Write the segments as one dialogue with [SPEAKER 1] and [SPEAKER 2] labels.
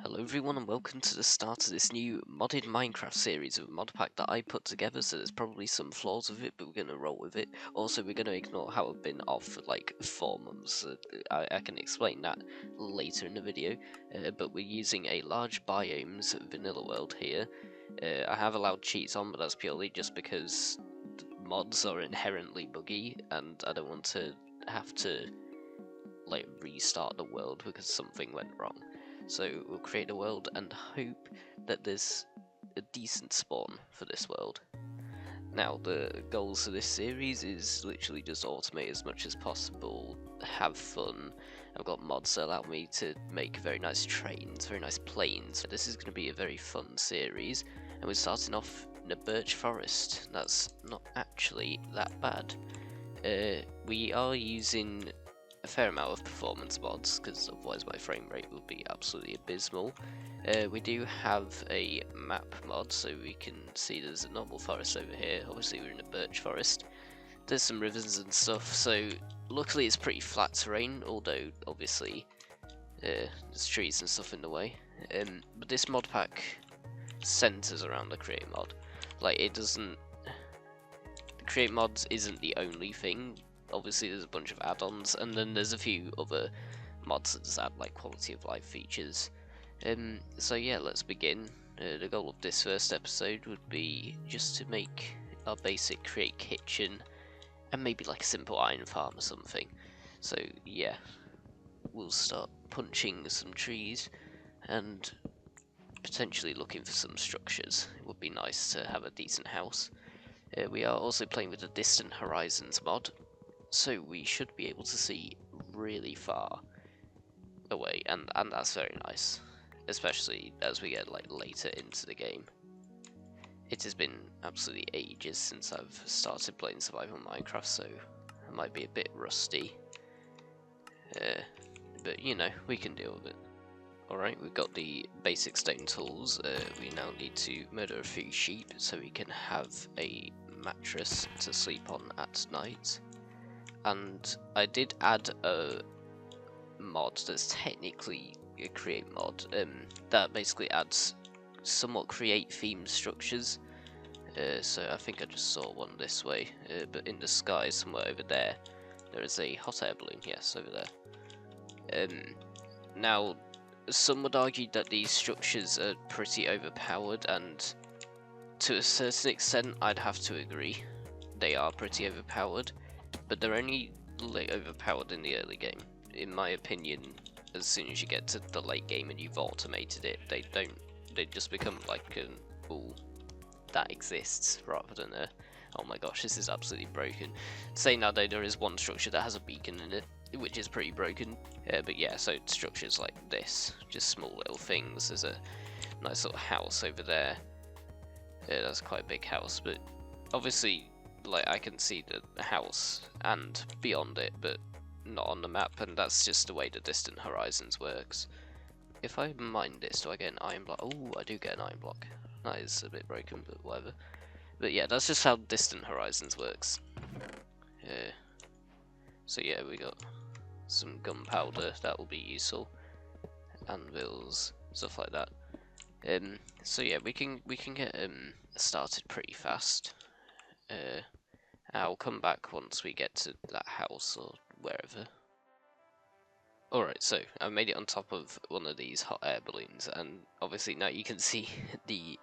[SPEAKER 1] Hello everyone and welcome to the start of this new modded Minecraft series of a mod pack that I put together, so there's probably some flaws with it, but we're going to roll with it. Also, we're going to ignore how I've been off for like 4 months. I can explain that later in the video, but we're using a large biomes vanilla world here. I have allowed cheats on, but that's purely just because mods are inherently buggy and I don't want to have to like restart the world because something went wrong. So we'll create a world and hope that there's a decent spawn for this world. Now the goals of this series is literally just automate as much as possible, have fun. I've got mods that allow me to make very nice trains, very nice planes. This is going to be a very fun series, and we're starting off in a birch forest. That's not actually that bad. We are using a fair amount of performance mods, because otherwise my frame rate would be absolutely abysmal. We do have a map mod, so we can see there's a normal forest over here. Obviously we're in a birch forest. There's some rivers and stuff, so luckily it's pretty flat terrain, although obviously there's trees and stuff in the way. But this mod pack centers around the create mod. Like, it doesn't... The create mods isn't the only thing. Obviously there's a bunch of add-ons, and then there's a few other mods that just add like quality of life features. So yeah, let's begin. The goal of this first episode would be just to make our basic create kitchen and maybe like a simple iron farm or something. So yeah, we'll start punching some trees and potentially looking for some structures. It would be nice to have a decent house. We are also playing with the Distant Horizons mod, so we should be able to see really far away, and that's very nice, especially as we get like later into the game. It has been absolutely ages since I've started playing survival Minecraft, so I might be a bit rusty, but you know, we can deal with it. Alright, we've got the basic stone tools. We now need to murder a few sheep so we can have a mattress to sleep on at night. And I did add a mod that's technically a create mod that basically adds somewhat create themed structures. So I think I just saw one this way, but in the sky somewhere over there is a hot air balloon. Yes, over there. Now some would argue that these structures are pretty overpowered, and to a certain extent I'd have to agree. They are pretty overpowered, but they're only like overpowered in the early game. In my opinion, as soon as you get to the late game and you've automated it, they just become like an all that exists rather than a, oh my gosh, this is absolutely broken. Saying that though, there is one structure that has a beacon in it, which is pretty broken. But yeah, so structures like this, just small little things. There's a nice little house over there. That's quite a big house, but obviously like I can see the house and beyond it, but not on the map, and that's just the way the Distant Horizons works. If I mine this, do I get an iron block? Oh, I do get an iron block. That is a bit broken, but whatever. But yeah, that's just how Distant Horizons works. So yeah, we got some gunpowder, that will be useful. Anvils, stuff like that. So yeah, we can get started pretty fast. I'll come back once we get to that house or wherever. Alright, so I made it on top of one of these hot air balloons, and obviously now you can see the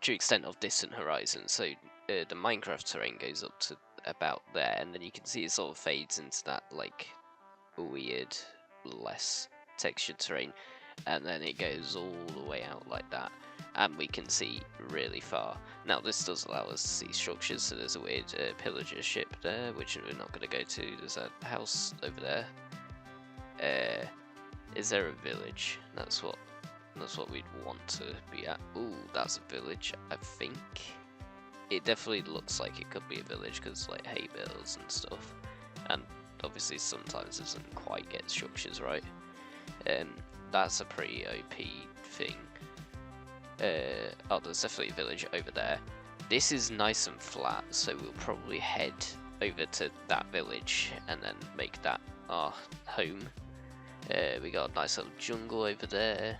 [SPEAKER 1] true extent of Distant Horizons. So the Minecraft terrain goes up to about there, and then you can see it sort of fades into that like weird, less textured terrain, and then it goes all the way out like that, and we can see really far. Now this does allow us to see structures, so there's a weird pillager ship there, which we're not going to go to. There's a house over there. Is there a village? That's what we'd want to be at. Ooh, that's a village, I think. It definitely looks like it could be a village, because like hay bales and stuff, and obviously sometimes it doesn't quite get structures right. That's a pretty OP thing. Oh, there's definitely a village over there. This is nice and flat, so we'll probably head over to that village and then make that our home. We got a nice little jungle over there.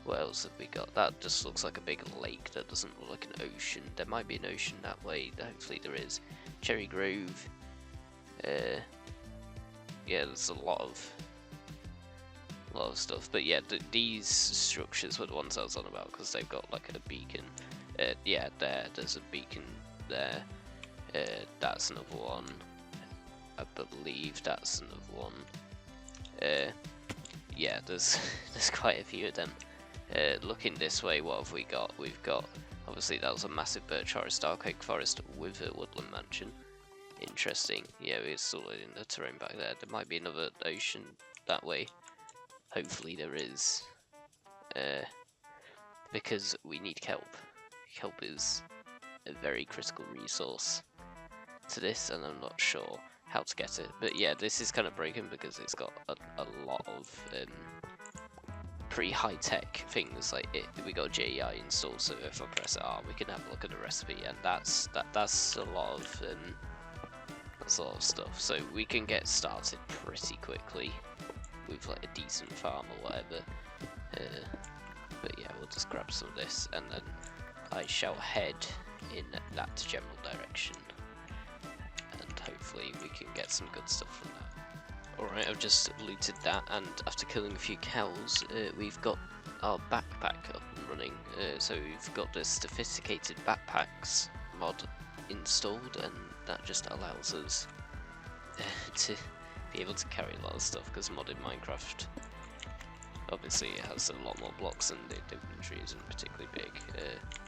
[SPEAKER 1] What else have we got? That just looks like a big lake. That doesn't look like an ocean. There might be an ocean that way. Hopefully there is. Cherry Grove. Yeah, there's a lot of stuff. But yeah, these structures were the ones I was on about because they've got like a beacon. Yeah, there's a beacon there. That's another one. I believe that's another one. Yeah, there's quite a few of them. Looking this way, what have we got? We've got, obviously that was a massive birch forest, dark oak forest with a woodland mansion. Interesting. Yeah, we're still in the terrain back there. There might be another ocean that way. Hopefully there is. Because we need kelp. Kelp is a very critical resource to this, and I'm not sure how to get it. But yeah, this is kind of broken because it's got a lot of pretty high-tech things. Like we got JEI installed, so if I press R, we can have a look at the recipe, and that's a lot of stuff. So we can get started pretty quickly with like a decent farm or whatever. But yeah, we'll just grab some of this, and then I shall head in that general direction, and hopefully we can get some good stuff from that. Alright, I've just looted that, and after killing a few cows, we've got our backpack up and running. So we've got the sophisticated backpacks mod installed, and that just allows us to be able to carry a lot of stuff, because modded Minecraft, obviously it has a lot more blocks and the inventory isn't particularly big.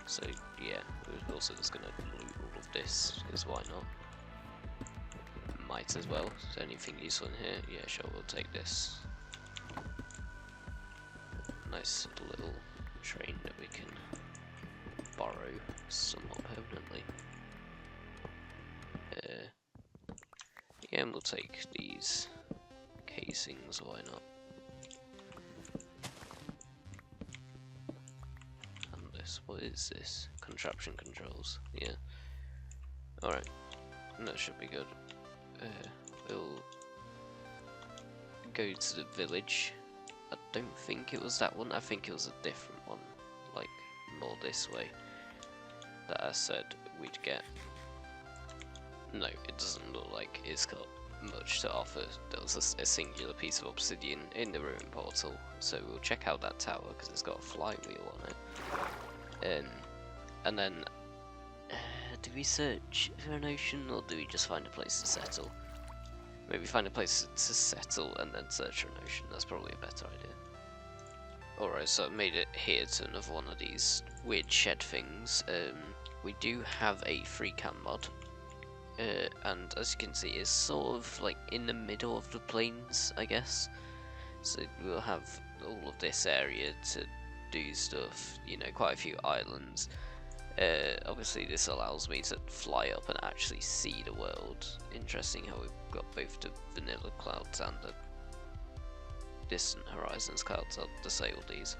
[SPEAKER 1] So yeah, we're also just going to loot all of this, because why not? Might as well. Is there anything useful in here? Yeah, sure, we'll take this. Nice little train that we can borrow somewhat permanently. Yeah, and we'll take these casings, why not? And this, what is this? Contraption controls, yeah. Alright, that should be good. We'll go to the village. I don't think it was that one, I think it was a different one, like more this way, that I said we'd get. No, it doesn't look like it's got much to offer. There was a singular piece of obsidian in the ruin portal, so we'll check out that tower because it's got a flywheel on it. And then do we search for an ocean, or do we just find a place to settle? Maybe find a place to settle and then search for an ocean. That's probably a better idea. Alright, so I made it here to another one of these weird shed things. We do have a free cam mod, and as you can see, it's sort of like in the middle of the plains, I guess. So we'll have all of this area to do stuff, you know, quite a few islands. Obviously this allows me to fly up and actually see the world. Interesting how we've got both the vanilla clouds and the distant horizons clouds. I'll disable these.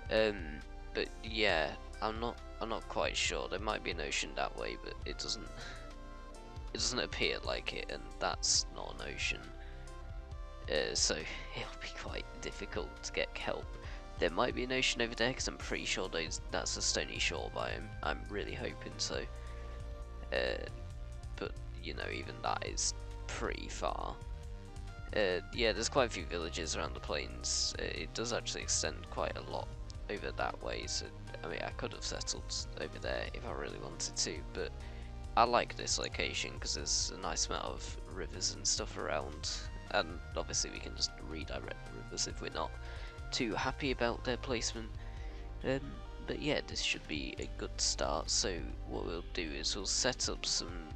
[SPEAKER 1] But yeah, I'm not quite sure. There might be an ocean that way, but it doesn't appear like it, and that's not an ocean. So it'll be quite difficult to get kelp. There might be an ocean over there, because I'm pretty sure that's a stony shore biome. I'm really hoping so. But, you know, even that is pretty far. Yeah, there's quite a few villages around the plains. It does actually extend quite a lot over that way, so, I mean, I could have settled over there if I really wanted to, but I like this location because there's a nice amount of rivers and stuff around, and obviously we can just redirect the rivers if we're not too happy about their placement. But yeah, this should be a good start. So what we'll do is we'll set up some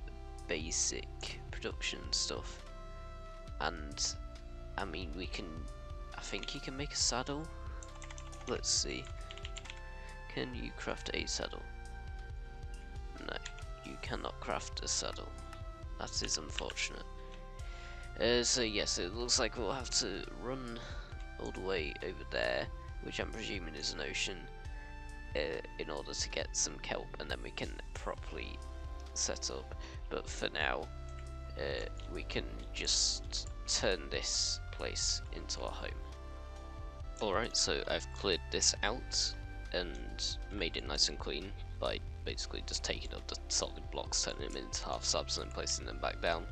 [SPEAKER 1] basic production stuff, and I mean I think you can make a saddle. Let's see, can you craft a saddle? No, you cannot craft a saddle. That is unfortunate. So yes, it looks like we'll have to run all the way over there, which I'm presuming is an ocean, in order to get some kelp, and then we can properly set up. But for now, we can just turn this place into our home. Alright, so I've cleared this out and made it nice and clean by basically just taking up the solid blocks, turning them into half slabs and then placing them back down.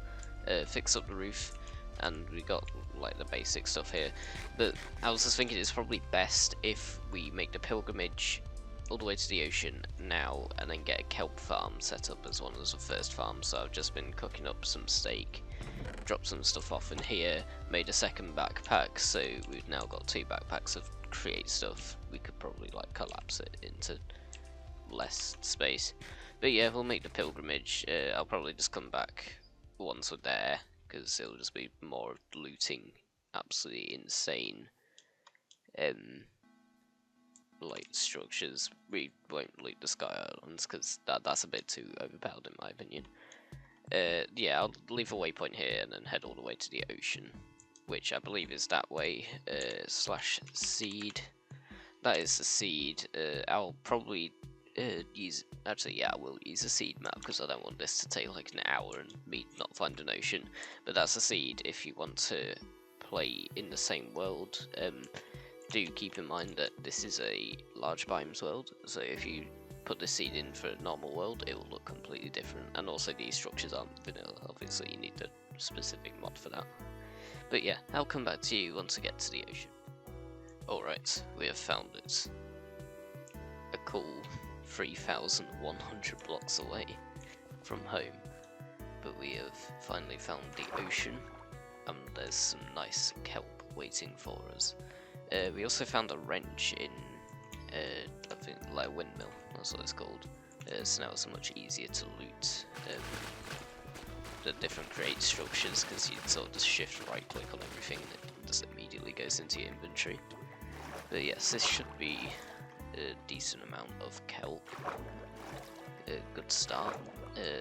[SPEAKER 1] Fix up the roof, and we got like the basic stuff here. But I was just thinking it's probably best if we make the pilgrimage all the way to the ocean now and then get a kelp farm set up as one of the first farms. So I've just been cooking up some steak, dropped some stuff off in here, made a second backpack, so we've now got 2 backpacks of create stuff. We could probably like collapse it into less space. But yeah, we'll make the pilgrimage. I'll probably just come back once we're there, because it'll just be more looting absolutely insane like structures. We won't loot the Sky Islands because that's a bit too overpowered in my opinion. Yeah, I'll leave a waypoint here and then head all the way to the ocean, which I believe is that way. Slash seed. That is the seed. I'll probably actually, yeah, I will use a seed map because I don't want this to take like an hour and me not find an ocean. But that's a seed if you want to play in the same world. Do keep in mind that this is a large biomes world, so if you put the seed in for a normal world, it will look completely different. And also these structures aren't vanilla, obviously you need a specific mod for that. But yeah, I'll come back to you once I get to the ocean. Alright, we have found it. A cool 3,100 blocks away from home. But we have finally found the ocean, and there's some nice kelp waiting for us. We also found a wrench in, I think, like a windmill, that's what it's called. So now it's much easier to loot the different create structures, because you sort of just shift right click on everything and it just immediately goes into your inventory. But yes, this should be a decent amount of kelp. A good start.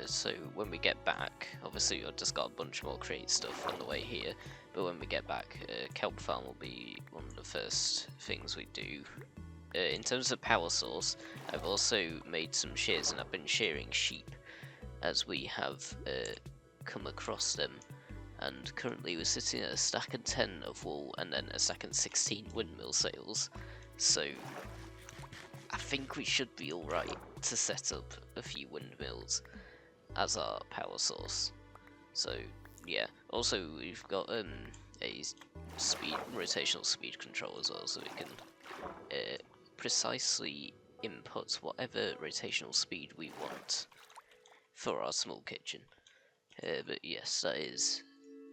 [SPEAKER 1] So when we get back, obviously I've just got a bunch more create stuff on the way here, but when we get back, kelp farm will be one of the first things we do. In terms of power source, I've also made some shears, and I've been shearing sheep as we have come across them, and currently we're sitting at a stack of 10 of wool and then a stack of 16 windmill sails, so I think we should be alright to set up a few windmills as our power source. So yeah, also we've got a rotational speed control as well, so we can precisely input whatever rotational speed we want for our small kitchen. But yes, that is,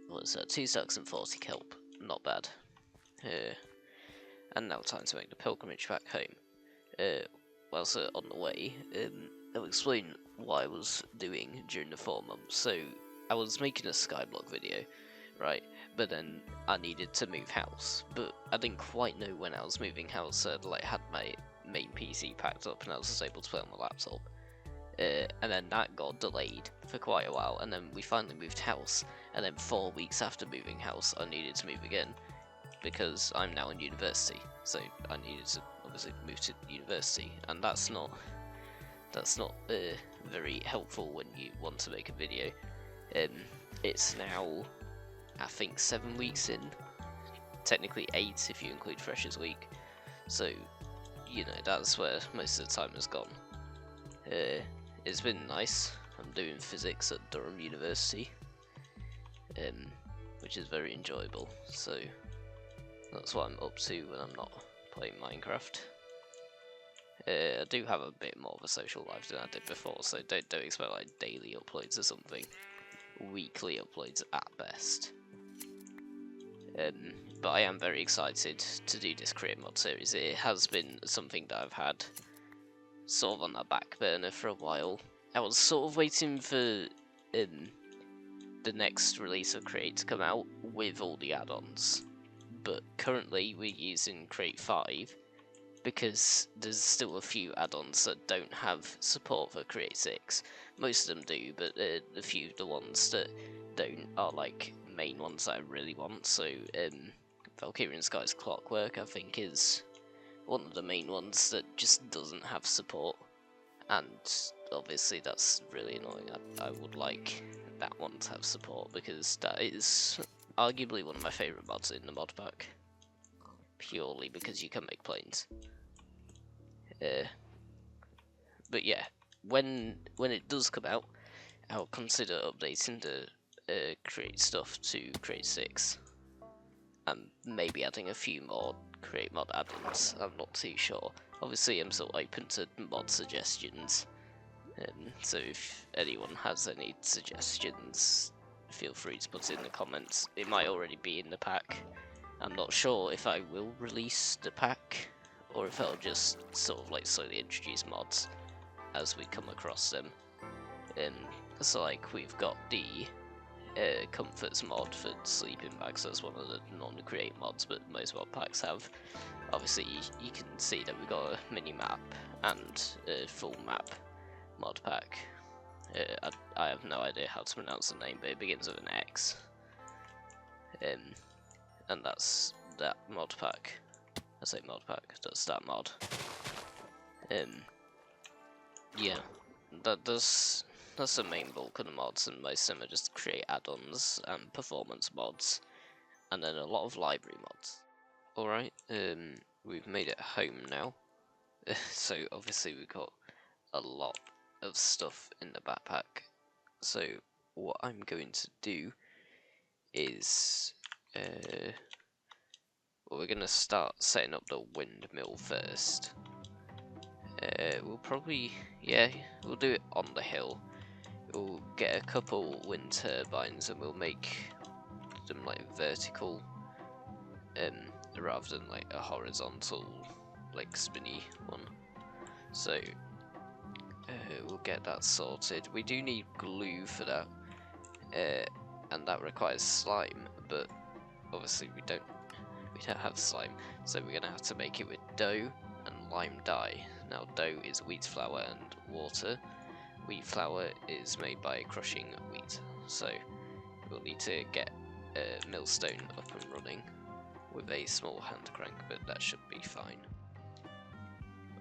[SPEAKER 1] what is that, 2 stacks and 40 kelp, not bad. And now time to make the pilgrimage back home. Whilst on the way, I'll explain what I was doing during the 4 months. So I was making a skyblock video, right, but then I needed to move house, but I didn't quite know when I was moving house, so I'd like had my main PC packed up and I was just able to play on my laptop. And then that got delayed for quite a while, and then we finally moved house, and then 4 weeks after moving house I needed to move again, because I'm now in university, so I needed to obviously move to university, and that's not very helpful when you want to make a video. It's now, I think, 7 weeks in, technically 8 if you include Freshers Week, so you know, that's where most of the time has gone. It's been nice. I'm doing physics at Durham University, which is very enjoyable, so that's what I'm up to when I'm not playing Minecraft. I do have a bit more of a social life than I did before, so don't expect like daily uploads or something. Weekly uploads at best. But I am very excited to do this Create Mod series. It has been something that I've had sort of on the back burner for a while. I was sort of waiting for the next release of Create to come out with all the add-ons, but currently we're using Create 5 because there's still a few add-ons that don't have support for Create 6. Most of them do, but the few the ones that don't are like main ones that I really want. So Valkyrian Sky's Clockwork, I think, is one of the main ones that just doesn't have support, and obviously that's really annoying. I would like that one to have support, because that is arguably one of my favourite mods in the mod pack. purely because you can make planes. But yeah, when it does come out, I'll consider updating the create stuff to create 6, and maybe adding a few more create mod add-ins. I'm not too sure. Obviously, I'm still open to mod suggestions, so if anyone has any suggestions, feel free to put it in the comments. It might already be in the pack. I'm not sure if I will release the pack, or if I'll just sort of like slowly introduce mods as we come across them. So like we've got the comforts mod for sleeping bags. That's one of the non-create mods, but most mod packs have. Obviously, you can see that we've got a mini map and a full map mod pack. I have no idea how to pronounce the name, but it begins with an X. And that's that mod pack. I say mod pack, that's that mod. Yeah, that's the main bulk of the mods, and most of them are just create add-ons and performance mods, and then a lot of library mods. Alright, we've made it home now, so obviously we've got a lot of stuff in the backpack. So what I'm going to do is, well, we're going to start setting up the windmill first. We'll probably, yeah, we'll do it on the hill. We'll get a couple wind turbines and we'll make them like vertical, rather than like a horizontal, like spinny one. So we'll get that sorted. We do need glue for that, and that requires slime, but obviously we don't have slime, so we're gonna have to make it with dough and lime dye. Now dough is wheat flour and water. Wheat flour is made by crushing wheat, so we'll need to get a millstone up and running with a small hand crank, but that should be fine.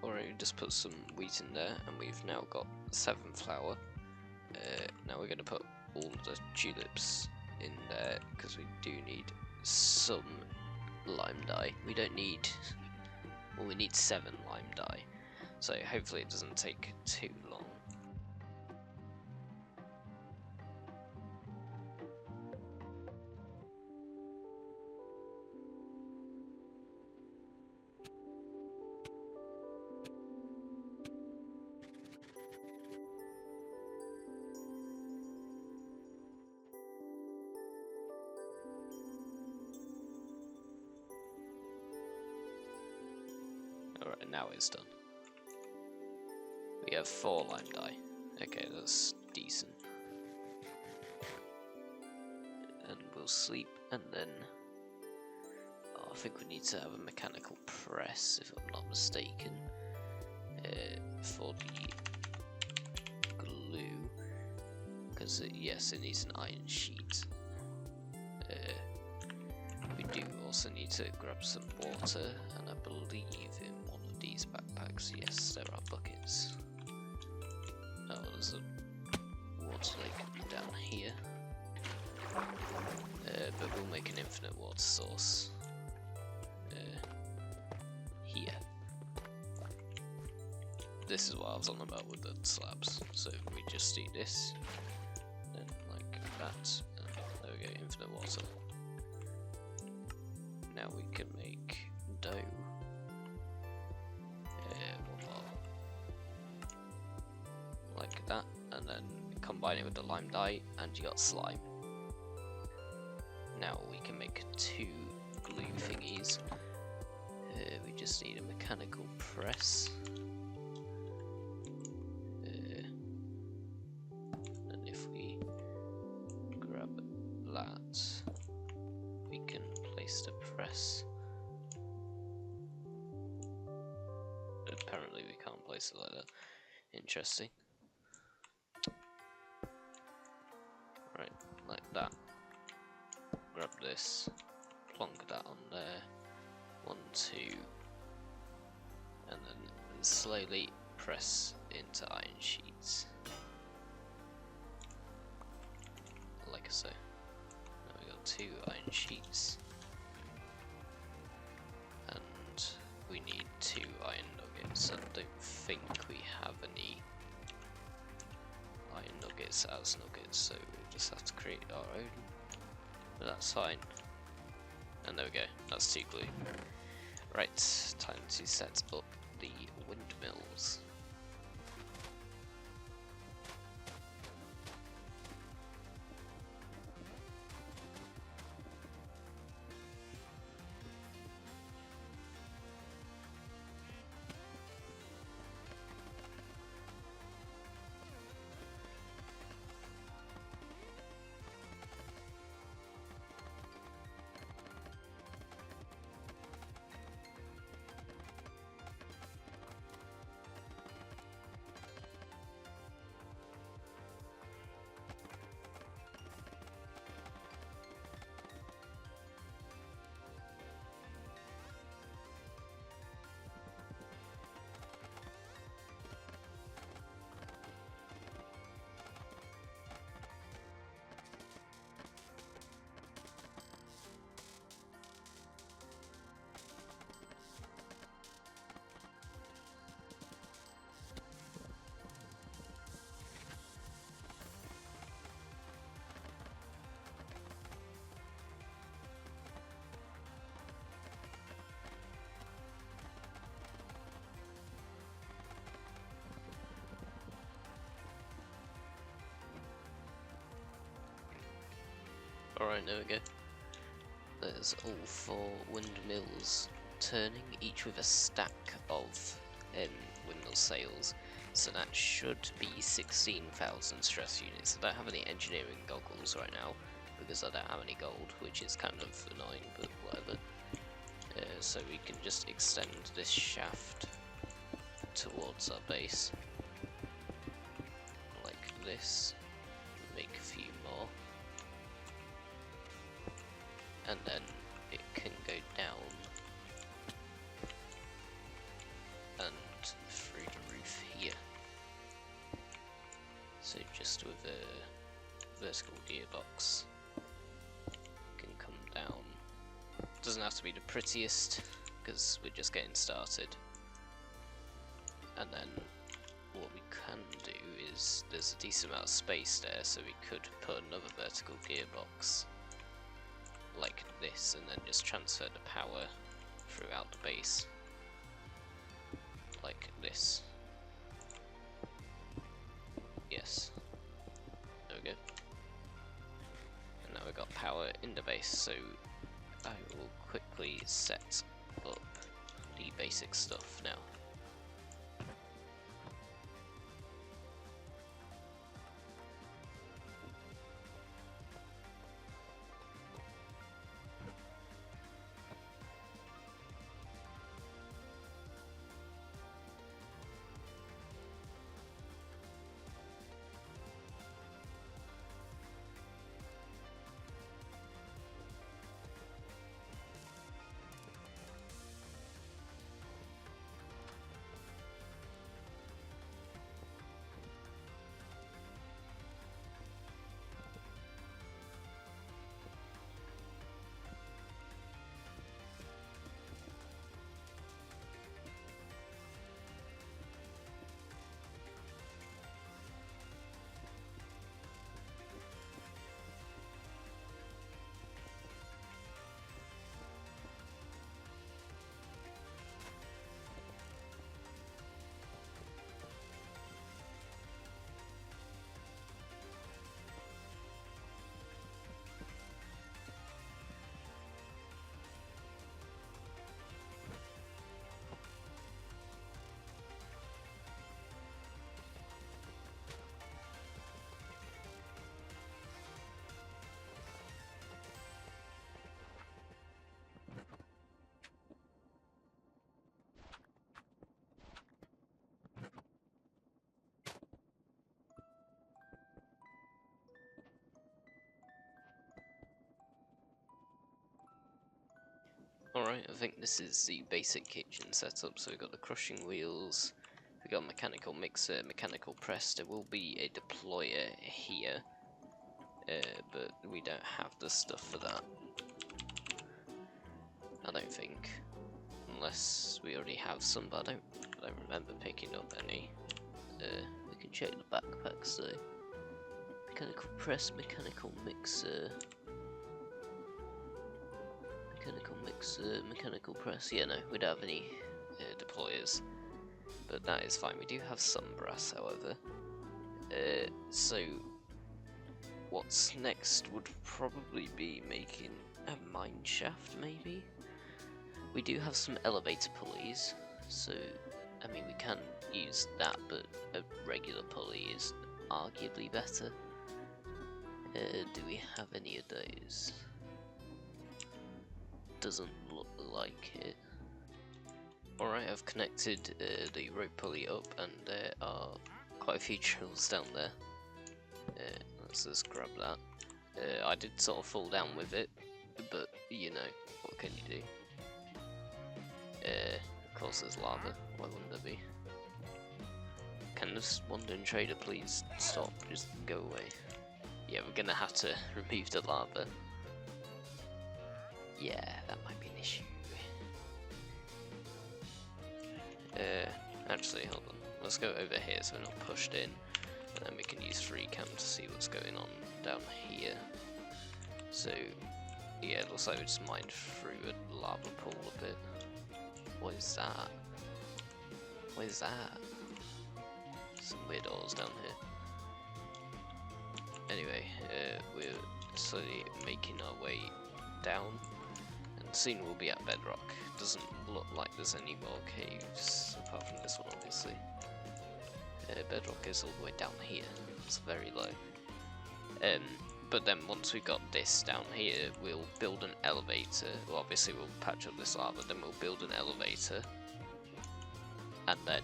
[SPEAKER 1] Alright, we just put some wheat in there, and we've now got 7 flour. Now we're going to put all the tulips in there, because we do need some lime dye. We don't need, well, we need 7 lime dye, so hopefully it doesn't take too long. Alright, now it's done. We have 4 lime dye. Okay, that's decent. And we'll sleep, and then I think we need to have a mechanical press, if I'm not mistaken, for the glue, because yes, it needs an iron sheet. We do also need to grab some water, and I believe in one of these backpacks, yes, there are buckets. Oh, there's a water lake down here, but we'll make an infinite water source here. This is what I was on about with the slabs, so we just do this, then like that, and there we go, infinite water. Now we can make dough. Like that, and then combine it with the lime dye, and you got slime. Now we can make 2 glue thingies. We just need a mechanical press. And if we grab that, we can place the press. Apparently we can't place it like that. Interesting. Right, like that. Grab this, plonk that on there. 1, 2, and then slowly press into iron sheets. Like so. Now we got 2 iron sheets. And we need 2 iron nuggets. I don't think we have any iron nuggets as nuggets, so we just have to create our own. But that's fine. And there we go, that's 2 glue. Right, time to set up the windmills. Alright, there we go. There's all 4 windmills turning, each with a stack of windmill sails. So that should be 16,000 stress units. I don't have any engineering goggles right now because I don't have any gold, which is kind of annoying, but whatever. So we can just extend this shaft towards our base like this. Make a few more. And then it can go down and through the roof here. So just with a vertical gearbox can come down. Doesn't have to be the prettiest because we're just getting started. And then what we can do is there's a decent amount of space there, so we could put another vertical gearbox like this and then just transfer the power throughout the base like this. Yes, there we go. And now we've got power in the base, so I will quickly set up the basic stuff now. Alright, I think this is the basic kitchen setup. So we've got the crushing wheels, we've got a mechanical mixer, mechanical press. There will be a deployer here, but we don't have the stuff for that, I don't think. unless we already have some, but I don't remember picking up any. We can check the backpacks though. Mechanical press, mechanical mixer, mechanical press. Yeah, no, we don't have any deployers, but that is fine. We do have some brass, however. So what's next would probably be making a mine shaft, maybe. We do have some elevator pulleys, so I mean we can use that, but a regular pulley is arguably better. Do we have any of those? Doesn't look like it. Alright, I've connected the rope pulley up, and there are quite a few drills down there. Let's just grab that. I did sort of fall down with it, but you know, what can you do? Of course there's lava, why wouldn't there be? Can this wandering trader please stop, just go away? Yeah, we're gonna have to remove the lava. Yeah, that might be an issue. Actually, hold on. Let's go over here so we're not pushed in, and then we can use free cam to see what's going on down here. So, yeah, it looks like we just mined through a lava pool a bit. What is that? What is that? Some weird ores down here. Anyway, we're slowly making our way down, and soon we'll be at bedrock. Doesn't look like there's any more caves apart from this one, obviously. Bedrock goes all the way down here. It's very low. But then once we've got this down here, we'll build an elevator. Well, obviously we'll patch up this lava, then we'll build an elevator, and then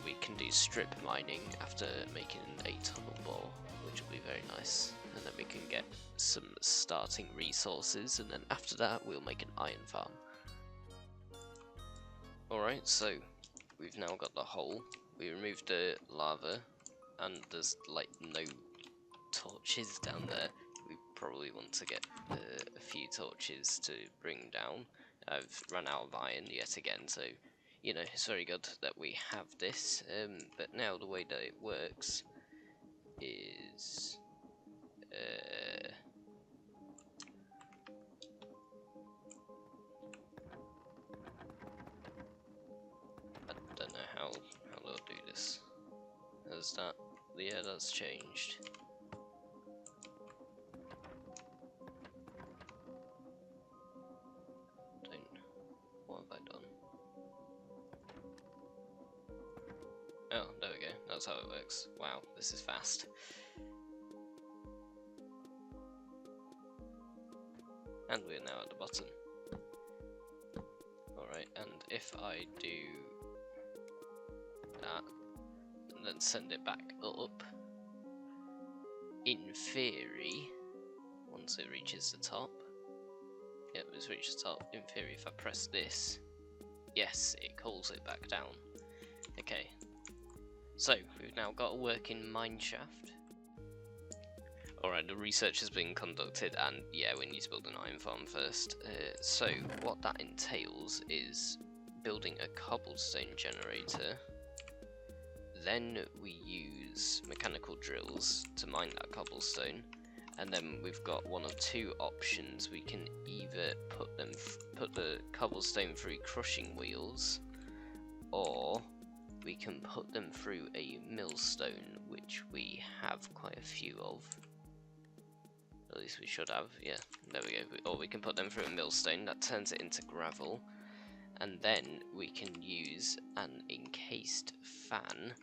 [SPEAKER 1] we can do strip mining after making a tunnel bore, which will be very nice. And then we can get some starting resources, and then after that we'll make an iron farm. Alright, so we've now got the hole. We removed the lava, and there's like no torches down there. We probably want to get a few torches to bring down. I've run out of iron yet again, so you know, it's very good that we have this. But now the way that it works is I don't know how they'll do this. Has that? Yeah, that's changed. What have I done? Oh, there we go. That's how it works. Wow, this is fast. And we're now at the bottom. Alright, and if I do that, and then send it back up, in theory, once it reaches the top, yep, it's reached the top. In theory, if I press this, yes, it calls it back down. Okay, so we've now got a working mine shaft. Alright, the research has been conducted, and yeah, we need to build an iron farm first. So what that entails is building a cobblestone generator. Then we use mechanical drills to mine that cobblestone, and then we've got one of two options. We can either put the cobblestone through crushing wheels, or we can put them through a millstone, which we have quite a few of. At least we should have, yeah, there we go. Or we can put them through a millstone, that turns it into gravel, and then we can use an encased fan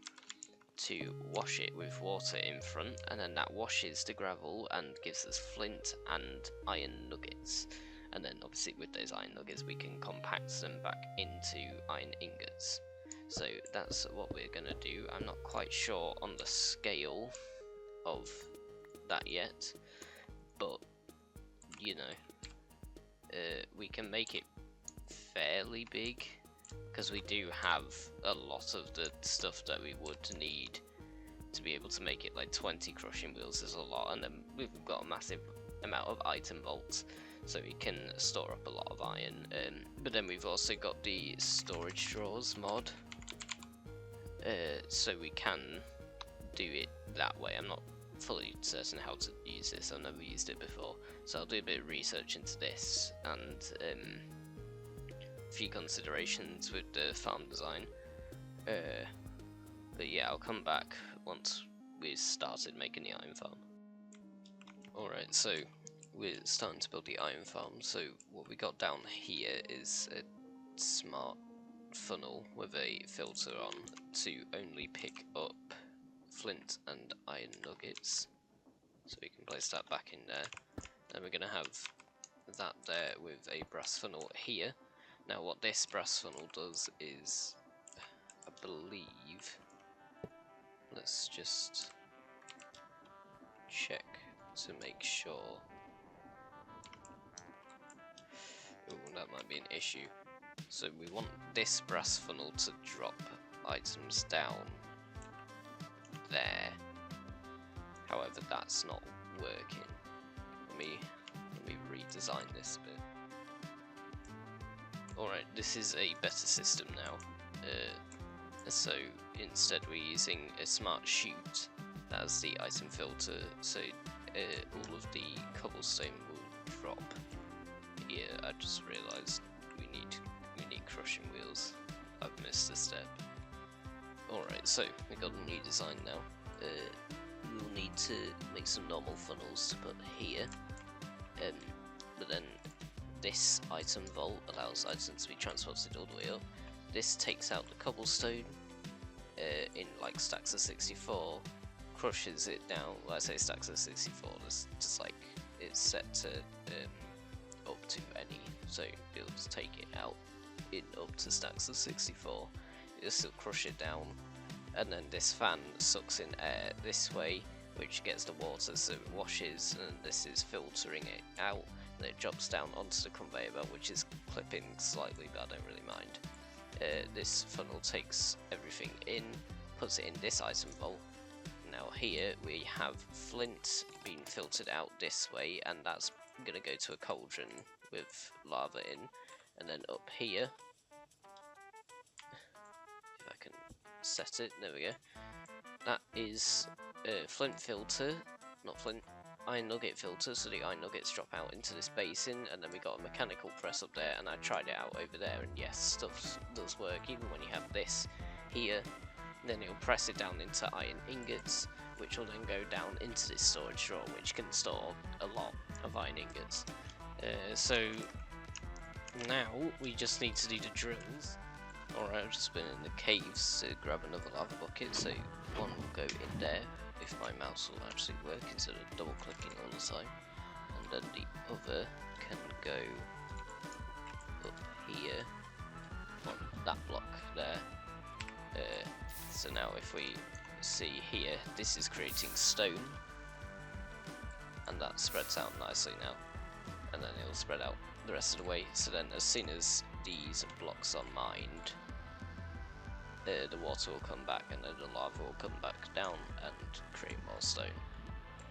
[SPEAKER 1] to wash it with water in front, and then that washes the gravel and gives us flint and iron nuggets. And then obviously with those iron nuggets we can compact them back into iron ingots. So that's what we're gonna do. I'm not quite sure on the scale of that yet, but you know, we can make it fairly big, because we do have a lot of the stuff that we would need to be able to make it. Like 20 crushing wheels is a lot, and then we've got a massive amount of item bolts, so we can store up a lot of iron. But then we've also got the storage drawers mod, so we can do it that way. I'm not fully certain how to use this, I've never used it before, so I'll do a bit of research into this and a few considerations with the farm design. But yeah, I'll come back once we've started making the iron farm. Alright, so we're starting to build the iron farm. So what we got down here is a smart funnel with a filter on to only pick up flint and iron nuggets. So we can place that back in there. Then we're going to have that there with a brass funnel here. Now what this brass funnel does is, I believe, let's just check to make sure. Ooh, that might be an issue. So we want this brass funnel to drop items down there. However, that's not working. Let me redesign this bit. Alright, this is a better system now. So instead we're using a smart chute as the item filter, so all of the cobblestone will drop here. I just realised we need crushing wheels. I've missed a step. Alright, so we got a new design now. We'll need to make some normal funnels to put here, but then this item vault allows items to be transported all the way up. This takes out the cobblestone in like stacks of 64, crushes it down. Well, I say stacks of 64, just like it's set to up to any, so it'll just take it out in up to stacks of 64. It'll still crush it down, and then this fan sucks in air this way, which gets the water, so it washes, and this is filtering it out, and it drops down onto the conveyor belt, which is clipping slightly, but I don't really mind. This funnel takes everything in, puts it in this item vault. Now here we have flint being filtered out this way, and that's going to go to a cauldron with lava in, and then up here, if I can set it, there we go, that is flint filter, not flint, iron nugget filter, so the iron nuggets drop out into this basin, and then we got a mechanical press up there, and I tried it out over there, and yes, stuff does work even when you have this here. Then it'll press it down into iron ingots, which will then go down into this storage drawer, which can store a lot of iron ingots. So now we just need to do the drills. Alright, I've just been in the caves to grab another lava bucket, so one will go in there, if my mouse will actually work instead of double clicking all the time, and then the other can go up here on that block there. So now if we see here, this is creating stone, and that spreads out nicely now, and then it will spread out the rest of the way. So then as soon as these blocks are mined, the water will come back, and then the lava will come back down and create more stone.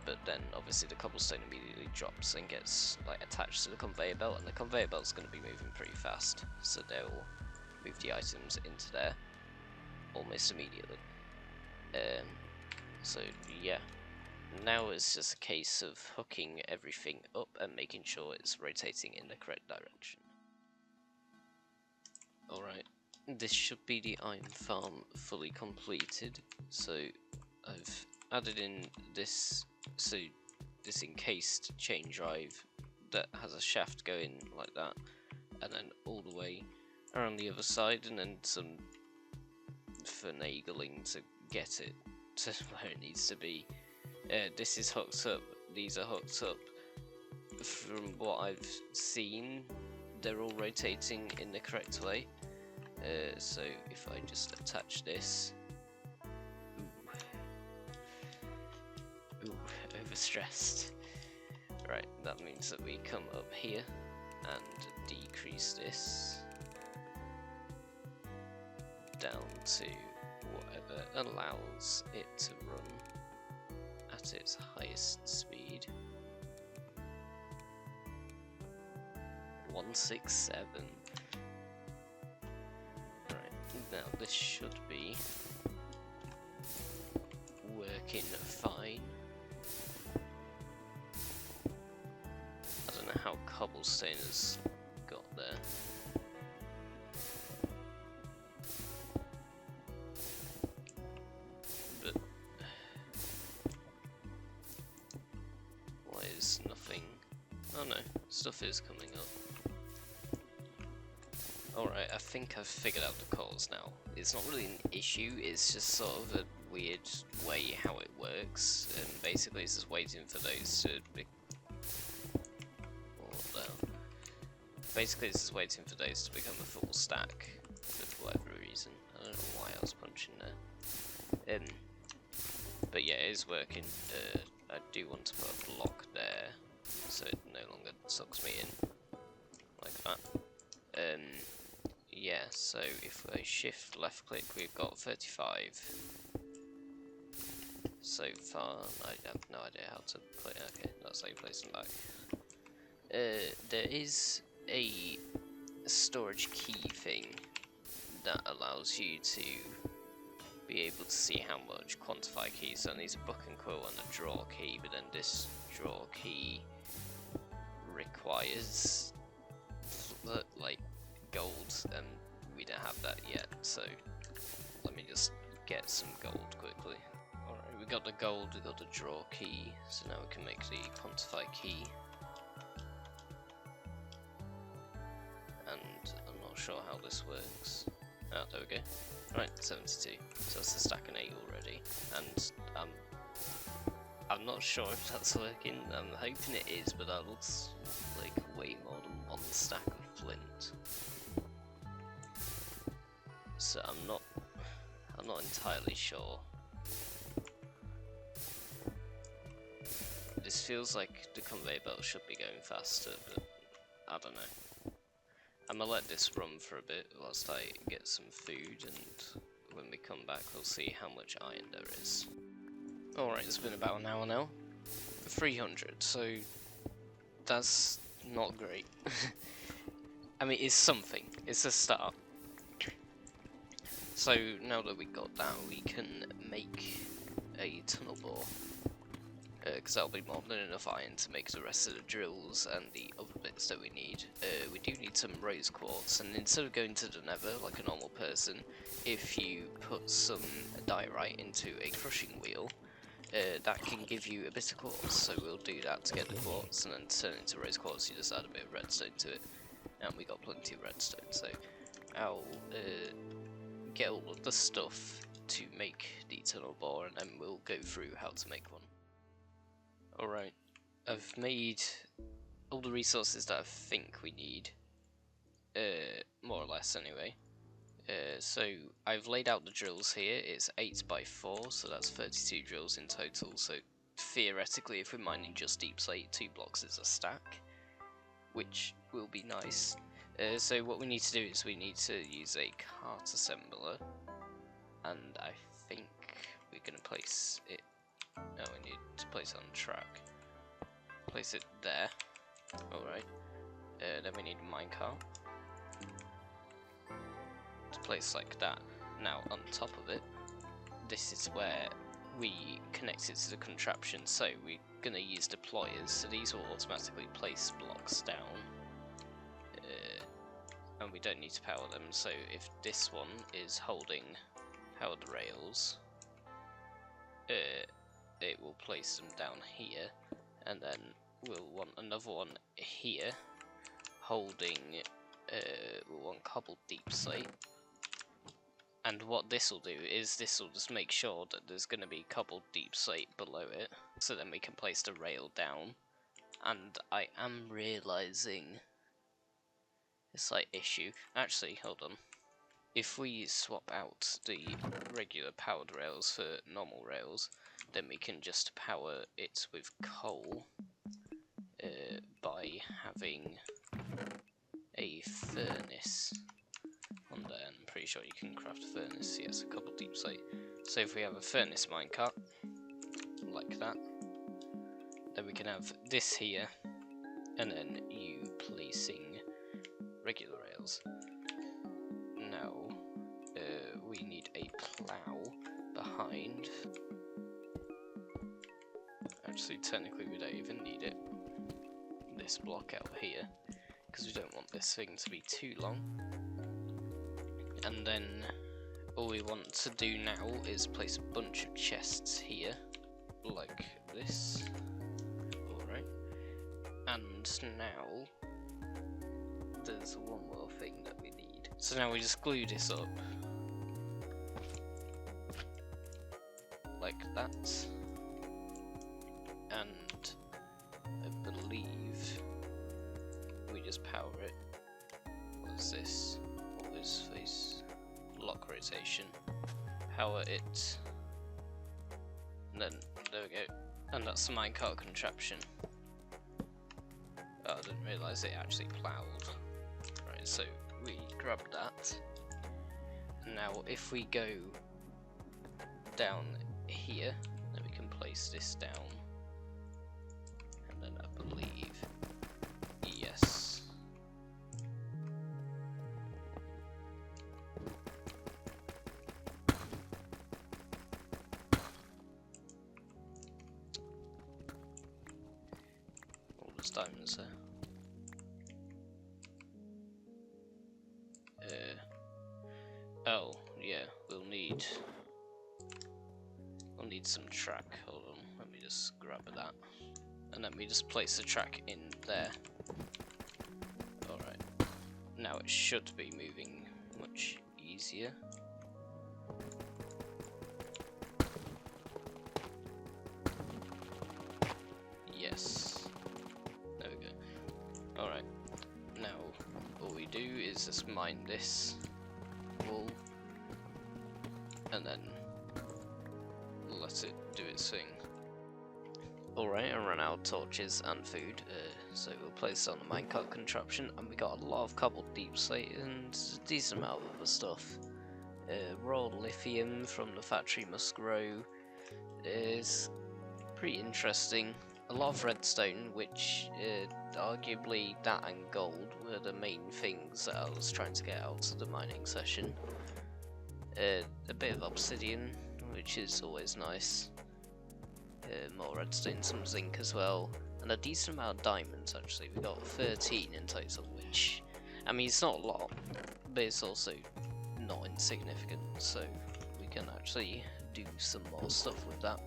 [SPEAKER 1] But then obviously the cobblestone immediately drops and gets like attached to the conveyor belt, and the conveyor belt's going to be moving pretty fast, so they'll move the items into there almost immediately. So yeah, now it's just a case of hooking everything up and making sure it's rotating in the correct direction. Alright, this should be the iron farm fully completed. So I've added in this, so this encased chain drive that has a shaft going like that, and then all the way around the other side, and then some finagling to get it to where it needs to be. This is hooked up, these are hooked up. From what I've seen, they're all rotating in the correct way. So if I just attach this, ooh, overstressed. Right, that means that we come up here and decrease this down to whatever allows it to run at its highest speed. 167. Right, now this should be working fine. I don't know how cobblestone has got there. But why is nothing? Oh no, stuff is coming up. Alright, I think I've figured out the cause now. It's not really an issue, it's just sort of a weird way how it works, and basically it's just waiting for those to be... Basically it's just waiting for those to become a full stack, for whatever reason. I don't know why I was punching there. But yeah, it is working. I do want to put a block there, so it no longer sucks me in, like that. Yeah, so if I shift left click, we've got 35 so far. I have no idea how to play. Okay, that's how you place them back. There is a storage key thing that allows you to be able to see how much quantify keys. So there's a book and quill and a draw key, but then this draw key requires like gold, and we don't have that yet, so let me just get some gold quickly. Alright, we got the gold, we got the draw key, so now we can make the quantify key. And I'm not sure how this works. Oh, there we go. Right, 72. So that's a stack of 8 already, and I'm not sure if that's working. I'm hoping it is, but that looks like way more than one stack of flint. So I'm not entirely sure. This feels like the conveyor belt should be going faster, but I don't know. I'm gonna let this run for a bit whilst I get some food, and when we come back we'll see how much iron there is. Alright, it's been about an hour now. 300, so that's not great. I mean, it's something. It's a start. So now that we got that, we can make a tunnel bore. Because that'll be more than enough iron to make the rest of the drills and the other bits that we need. We do need some rose quartz, and instead of going to the nether like a normal person, if you put some diorite into a crushing wheel, that can give you a bit of quartz. So we'll do that to get the quartz, and then turn it into rose quartz. You just add a bit of redstone to it, and we got plenty of redstone. So I'll get all of the stuff to make the tunnel bore, and then we'll go through how to make one. Alright, I've made all the resources that I think we need, more or less anyway. So I've laid out the drills here. It's 8 by 4, so that's 32 drills in total. So theoretically, if we're mining just deep slate, 2 blocks is a stack, which will be nice. So what we need to do is we need to use a cart assembler, and I think we're going to place it. No, we need to place it on track. Place it there. Alright. Then we need a minecart to place like that. Now, on top of it, this is where we connect it to the contraption. So we're going to use deployers. So these will automatically place blocks down. And we don't need to power them. So if this one is holding powered rails, it will place them down here, and then we'll want another one here holding, we'll want cobbled deep slate, and what this will do is this will just make sure that there's going to be cobbled deep slate below it, so then we can place the rail down. And I am realising a slight issue. Actually, hold on. If we swap out the regular powered rails for normal rails, then we can just power it with coal by having a furnace on there. I'm pretty sure you can craft a furnace. Yes, a couple deep slate. So if we have a furnace minecart like that, then we can have this here, and then you placing
[SPEAKER 2] regular rails. Now, we need a plough behind. Actually, technically we don't even need it. This block out here, because we don't want this thing to be too long. And then all we want to do now is place a bunch of chests here, like this. Alright. And now there's one more thing that we need. So now we just glue this up like that. And I believe we just power it. What's this? Always face lock rotation. Power it. And then there we go. And that's the minecart contraption. Oh, I didn't realise it actually ploughed. Right, so we grab that. And now if we go down here, then we can place this down. And then I believe, yes. All those diamonds there. Oh, yeah, we'll need some track. Hold on, let me just grab that. And then we just place the track in there. Alright. Now it should be moving much easier. Yes. There we go. Alright. Now, all we do is just mine this wall. And then let it do its thing. Alright, I ran out of torches and food, so we'll place it on the minecart contraption, and we got a lot of cobbled deep slate and a decent amount of other stuff. Raw lithium from the factory must grow is pretty interesting. A lot of redstone, which arguably that and gold were the main things that I was trying to get out of the mining session. A bit of obsidian, which is always nice. More redstone, some zinc as well, and a decent amount of diamonds actually. We got 13 in total, which, I mean, it's not a lot, but it's also not insignificant, so we can actually do some more stuff with that.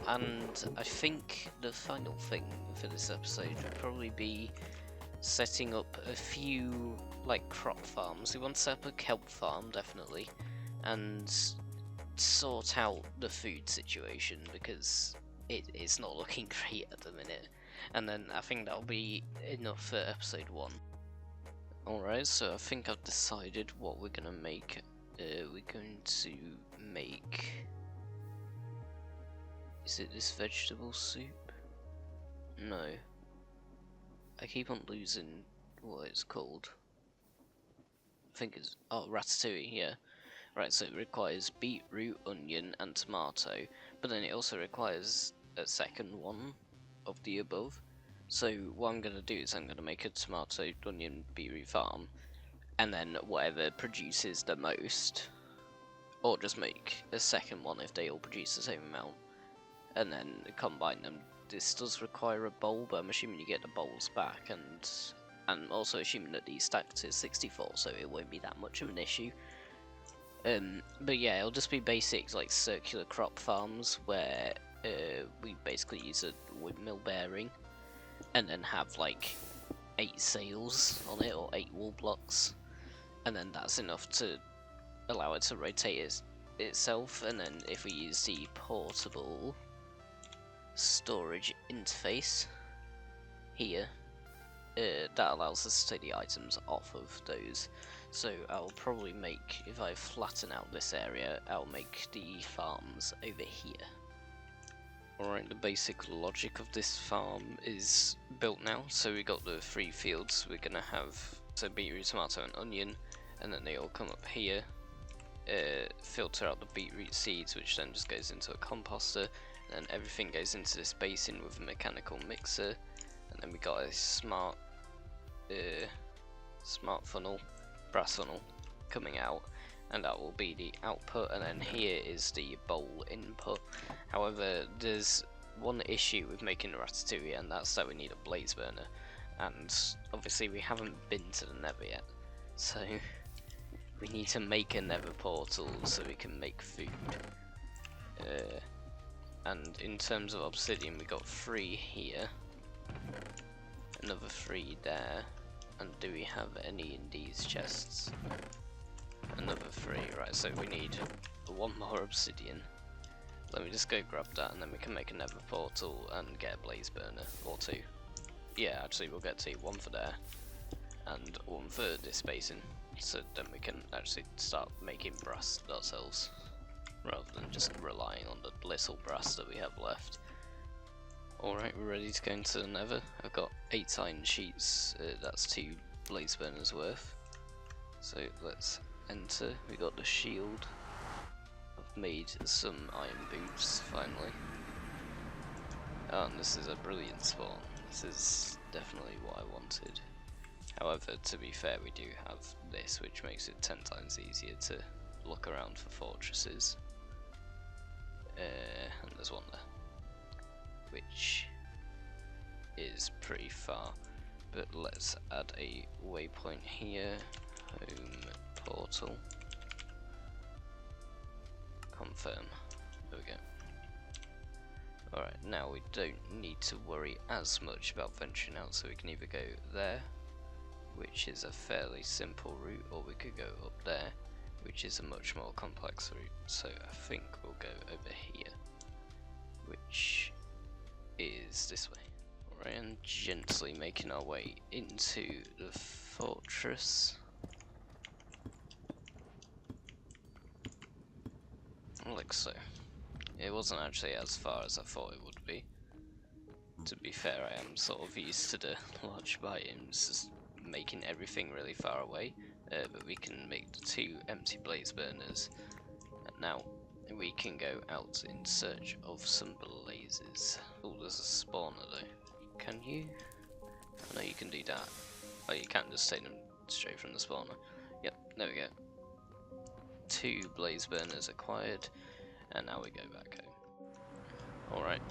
[SPEAKER 2] And I think the final thing for this episode would probably be setting up a few like crop farms. We want to set up a kelp farm, definitely, and sort out the food situation, because it's not looking great at the minute. And then I think that'll be enough for episode 1. Alright, so I think I've decided what we're gonna make. We're going to make... Is it this vegetable soup? No. I keep on losing what it's called. I think it's... Oh, ratatouille, yeah. Right, so it requires beetroot, onion, and tomato, but then it also requires a second one of the above. So what I'm going to do is I'm going to make a tomato, onion, beetroot farm, and then whatever produces the most, or just make a second one if they all produce the same amount, and then combine them. This does require a bowl, but I'm assuming you get the bowls back, and I'm also assuming that these stack to 64, so it won't be that much of an issue. But yeah, it'll just be basic like circular crop farms where we basically use a windmill bearing and then have like 8 sails on it, or 8 wool blocks, and then that's enough to allow it to rotate itself. And then if we use the portable storage interface here, that allows us to take the items off of those. So I'll probably make, if I flatten out this area, I'll make the farms over here. Alright, the basic logic of this farm is built now. So we got the 3 fields we're gonna have, so beetroot, tomato and onion, and then they all come up here, filter out the beetroot seeds, which then just goes into a composter, and then everything goes into this basin with a mechanical mixer. And then we got a smart smart funnel, brass funnel coming out, and that will be the output, and then here is the bowl input. However, there's one issue with making ratatouille, and that's that we need a blaze burner, and obviously we haven't been to the nether yet, so we need to make a nether portal so we can make food. And in terms of obsidian, we got 3 here, another 3 there, and do we have any in these chests? Another 3, right, so we need 1 more obsidian. Let me just go grab that, and then we can make a nether portal and get a blaze burner, or 2. Yeah, actually we'll get 2, 1 for there, and 1 for this basin, so then we can actually start making brass ourselves, rather than just relying on the little brass that we have left. Alright, we're ready to go into the nether. I've got 8 iron sheets, that's 2 blaze burners worth. So let's enter. We got the shield. I've made some iron boots finally. Oh, and this is a brilliant spawn. This is definitely what I wanted. However, to be fair, we do have this, which makes it 10 times easier to look around for fortresses. And there's one there, which is pretty far, but let's add a waypoint here. Home portal, confirm, there we go. Alright, now we don't need to worry as much about venturing out, so we can either go there, which is a fairly simple route, or we could go up there, which is a much more complex route. So I think we'll go over here, which is this way. Alright, and gently making our way into the fortress. Like so. It wasn't actually as far as I thought it would be. To be fair, I am sort of used to the large biomes, just making everything really far away. But we can make the 2 empty blaze burners, and now we can go out in search of some blazes. Oh, there's a spawner though. Can you? Oh, no, you can do that. Oh, you can't just take them straight from the spawner. Yep, there we go. 2 blaze burners acquired, and now we go back home. Alright,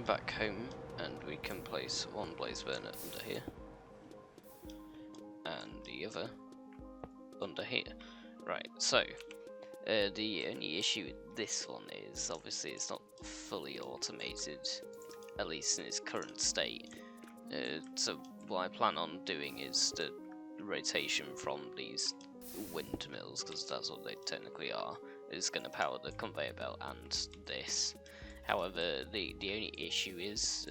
[SPEAKER 2] back home, and we can place 1 blaze burner under here, and the other under here. Right, so the only issue with this one is obviously it's not fully automated, at least in its current state. So what I plan on doing is the rotation from these windmills, because that's what they technically are, is going to power the conveyor belt and this. However, the only issue is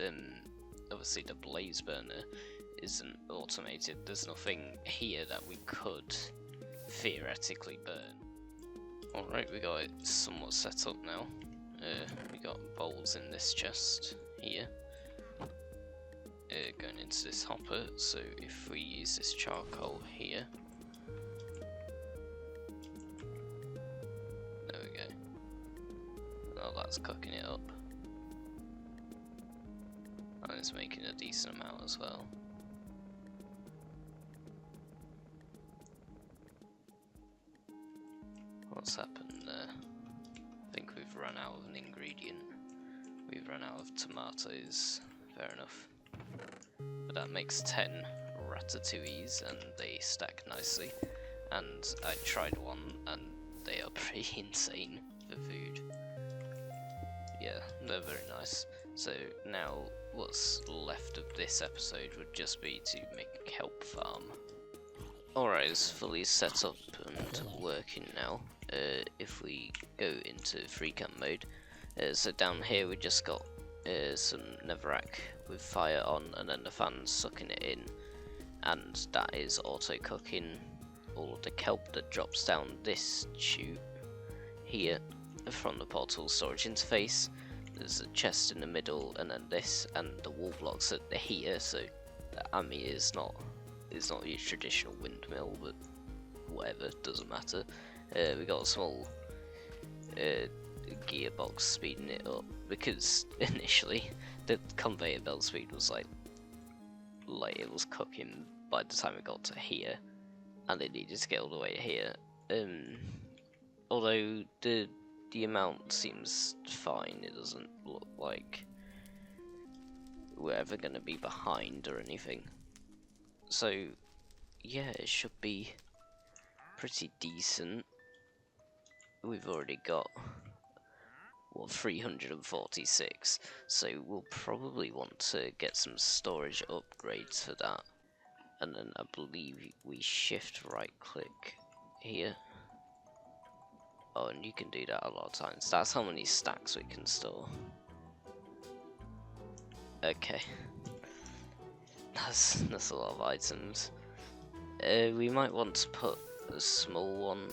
[SPEAKER 2] obviously the blaze burner isn't automated. There's nothing here that we could theoretically burn. Alright, we got it somewhat set up now. We got bowls in this chest here, going into this hopper. So if we use this charcoal here, there we go. Oh, that's cooking it up, and it's making a decent amount as well. What's happened there? I think we've run out of an ingredient. We've run out of tomatoes. Fair enough. But that makes 10 ratatouilles, and they stack nicely. And I tried one, and they are pretty insane for food. Yeah, they're very nice. So now what's left of this episode would just be to make a kelp farm. Alright, it's fully set up and working now. If we go into free camp mode, so down here we just got some netherrack with fire on, and then the fan's sucking it in, and that is auto cooking all of the kelp that drops down this chute here from the portal storage interface. There's a chest in the middle, and then this, and the wall blocks are here. So I mean, it's not your traditional windmill, but whatever, doesn't matter. We got a small gearbox speeding it up, because initially the conveyor belt speed was like it was cooking by the time we got to here, and it needed to get all the way here. Although the amount seems fine, it doesn't look like we're ever going to be behind or anything. So yeah, it should be pretty decent. We've already got, well, 346, so we'll probably want to get some storage upgrades for that. And then I believe we shift right click here. Oh, and you can do that a lot of times. That's how many stacks we can store. Okay. That's a lot of items. We might want to put a small one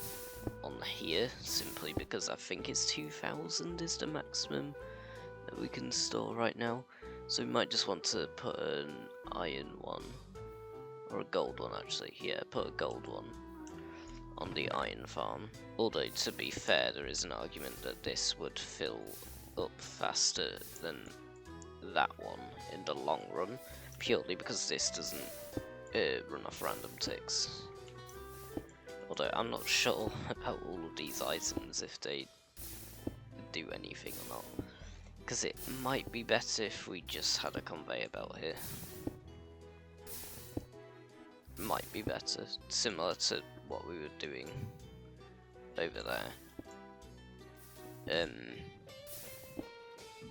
[SPEAKER 2] on here, simply because I think it's 2000 is the maximum that we can store right now. So we might just want to put an iron one, or a gold one actually. Yeah, put a gold one on the iron farm. Although, to be fair, there is an argument that this would fill up faster than that one in the long run, purely because this doesn't run off random ticks. Although I'm not sure about all of these items, if they do anything or not, because it might be better if we just had a conveyor belt here. Might be better, similar to what we were doing over there.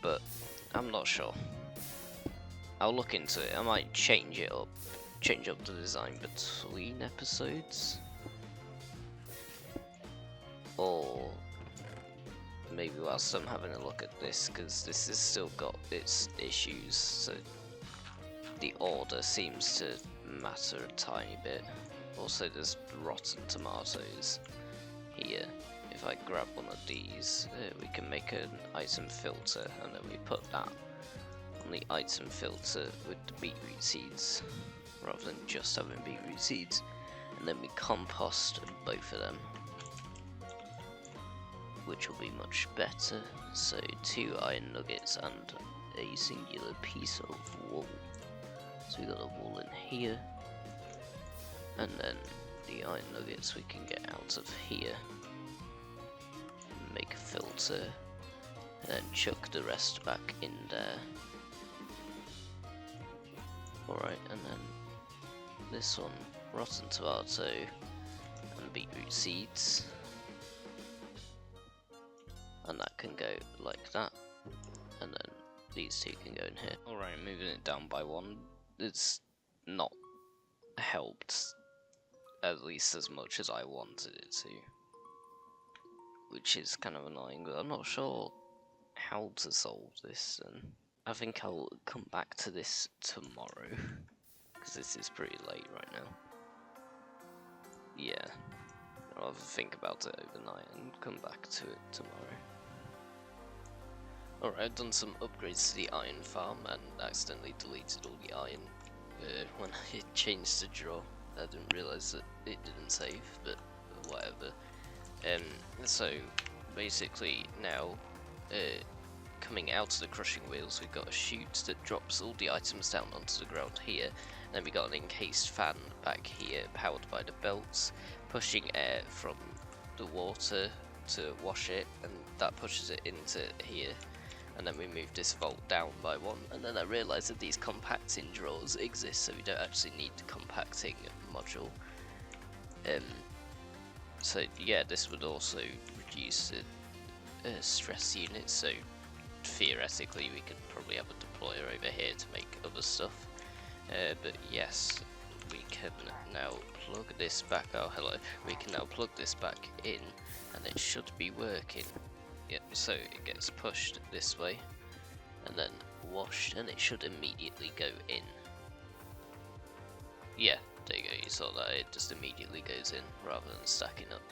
[SPEAKER 2] But I'm not sure. I'll look into it. I might change up the design between episodes, or maybe whilst I'm having a look at this, because this has still got its issues, so the order seems to matter a tiny bit. Also, there's rotten tomatoes here. If I grab one of these, we can make an item filter, and then we put that on the item filter with the beetroot seeds, rather than just having beetroot seeds, and then we compost both of them, which will be much better. So 2 iron nuggets and a singular piece of wool. So we got a wool in here, and then the iron nuggets we can get out of here, make a filter, and then chuck the rest back in there. Alright, and then this one, rotten tomato and beetroot seeds, and that can go like that, and then these 2 can go in here. Alright, moving it down by 1, it's not helped at least as much as I wanted it to, which is kind of annoying, but I'm not sure how to solve this, and I think I'll come back to this tomorrow, because this is pretty late right now. Yeah, I'll have to think about it overnight and come back to it tomorrow. Alright, I've done some upgrades to the iron farm and accidentally deleted all the iron when I changed the draw. I didn't realise that it didn't save, but whatever. So basically now, coming out of the crushing wheels, we've got a chute that drops all the items down onto the ground here. Then we got an encased fan back here, powered by the belts, pushing air from the water to wash it, and that pushes it into here. And then we move this vault down by 1, and then I realised that these compacting drawers exist, so we don't actually need the compacting module. So yeah, this would also reduce the stress unit, so theoretically we could probably have a deployer over here to make other stuff. But yes, we can now plug this back, oh hello, we can now plug this back in, and it should be working. Yep, so it gets pushed this way, and then washed, and it should immediately go in. Yeah, there you go, you saw that, it just immediately goes in, rather than stacking up.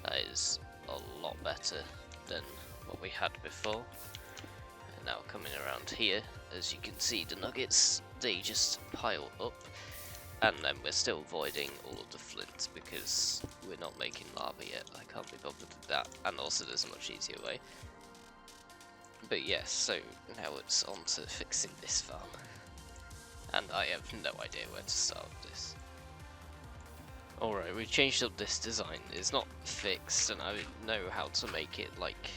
[SPEAKER 2] That is a lot better than what we had before. And now coming around here, as you can see, the nuggets, they just pile up, and then we're still voiding all of the flint because we're not making lava yet. I can't be bothered with that, and also there's a much easier way. But yes, so now it's on to fixing this farm. and I have no idea where to start with this. Alright, we've changed up this design. It's not fixed, and I know how to make it, like,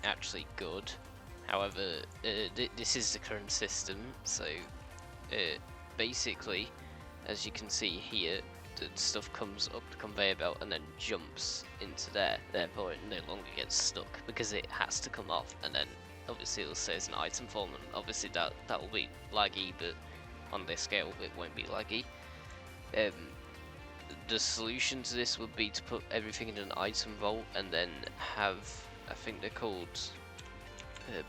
[SPEAKER 2] actually good. However, this is the current system, so basically, as you can see here, the stuff comes up the conveyor belt and then jumps into there. Therefore, it no longer gets stuck because it has to come off, and then obviously it'll say it's an item form, and obviously that will be laggy, but on this scale it won't be laggy. The solution to this would be to put everything in an item vault and then have, I think they're called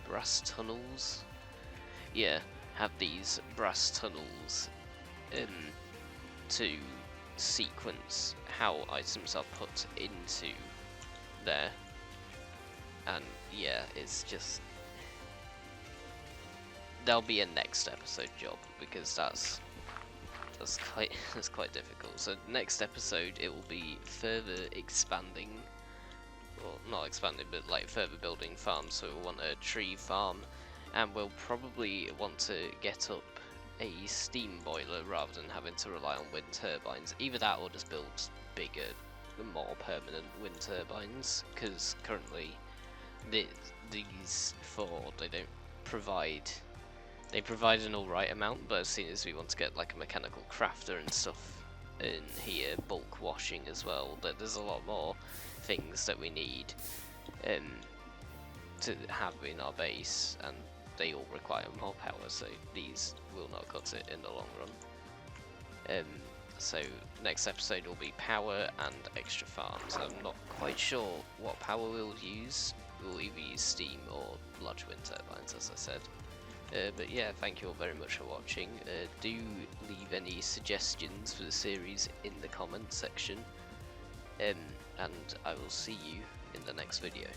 [SPEAKER 2] brass tunnels. Yeah, have these brass tunnels to sequence how items are put into there. And yeah, it's just, there'll be a next episode job because that's quite difficult. So next episode it will be further expanding, well, not expanding, but like further building farms. So we'll want a tree farm, and we'll probably want to get up a steam boiler rather than having to rely on wind turbines. Either that or just build bigger, more permanent wind turbines, because currently these four, they don't provide. They provide an alright amount, but as soon as we want to get like a mechanical crafter and stuff in here, bulk washing as well, there's a lot more things that we need to have in our base, and they all require more power, so these will not cut it in the long run. So next episode will be power and extra farms. I'm not quite sure what power we'll use. We'll either use steam or large wind turbines, as I said. But yeah, thank you all very much for watching. Do leave any suggestions for the series in the comments section, and I will see you in the next video.